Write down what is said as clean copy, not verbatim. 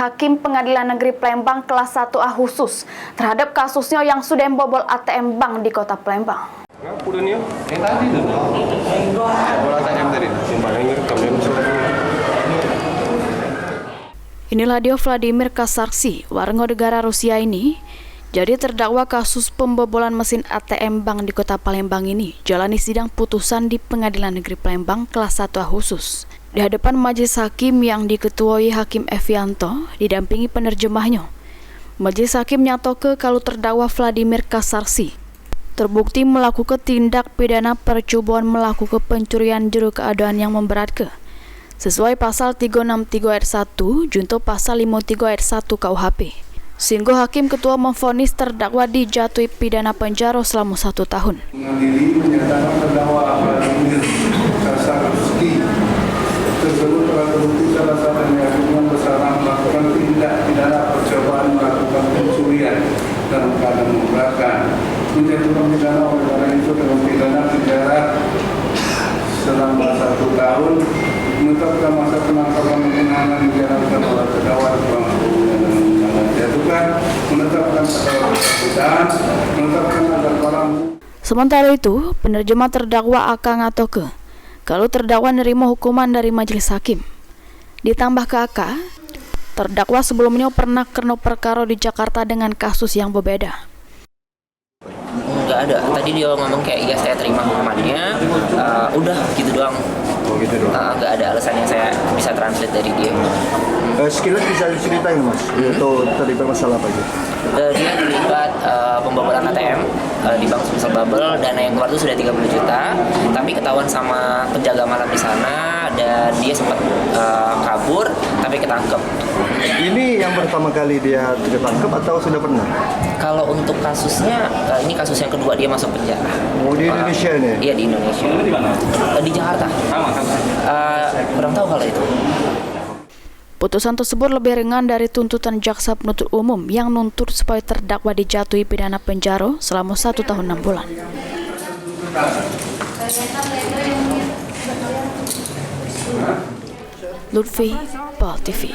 Hakim Pengadilan Negeri Palembang kelas 1A khusus terhadap kasusnya yang sudah membobol ATM Bank di Kota Palembang. Inilah dia Vladimir Kasarsi, warga negara Rusia ini, jadi terdakwa kasus pembobolan mesin ATM Bank di Kota Palembang ini jalani sidang putusan di Pengadilan Negeri Palembang kelas 1A khusus. Di hadapan majelis hakim yang diketuai Hakim Evianto didampingi penerjemahnya. Majelis hakim nyatoke kalau terdakwa Vladimir Kasarsi terbukti melakukan tindak pidana percobaan melakukan pencurian juru keadaan yang memberatkan sesuai pasal 363 ayat 1 junto pasal 53 ayat 1 KUHP. Sehingga hakim ketua memvonis terdakwa dijatuhi pidana penjara selama 1 tahun. Mengadili menyatakan terdakwa Vladimir Kasarsi tersebut telah terbukti salah satunya dengan bersama melakukan tindak pidana percobaan melakukan pencurian dalam keadaan memberatkan, menjatuhkan pidana oleh karena itu dengan pidana penjara selama 1 tahun, menetapkan masa penangkapan penahanan dijalankan oleh terdakwa menjatuhkan, menetapkan terdakwa perbuatan, menetapkan agar barang. Sementara itu, penerjemah terdakwa akan ngatoke kalau terdakwa nerima hukuman dari majelis hakim. Ditambah ke AK, terdakwa sebelumnya pernah kena perkara di Jakarta dengan kasus yang berbeda. Enggak ada, tadi dia ngomong kayak iya saya terima hukumannya, udah gitu doang. Enggak ada alasan yang saya bisa translate dari dia. Sekilas bisa diceritain mas, itu terlibat masalah apa aja? Dia terlibat pembobolan ATM di Bank Sumsel Bubble, dana yang keluar itu sudah 30 juta, tapi ketahuan sama penjaga malam di sana dan dia sempat kabur tapi ketangkep. Ini yang pertama kali dia ketangkep atau sudah pernah? Kalau untuk kasusnya, ini kasus yang kedua dia masuk penjara. Oh di Indonesia nih? Iya di Indonesia. Di Jakarta. Kurang tahu kalau itu. Putusan tersebut lebih ringan dari tuntutan jaksa penuntut umum yang nuntut supaya terdakwa dijatuhi pidana penjara selama 1 tahun 6 bulan. Lutfi, PAL TV.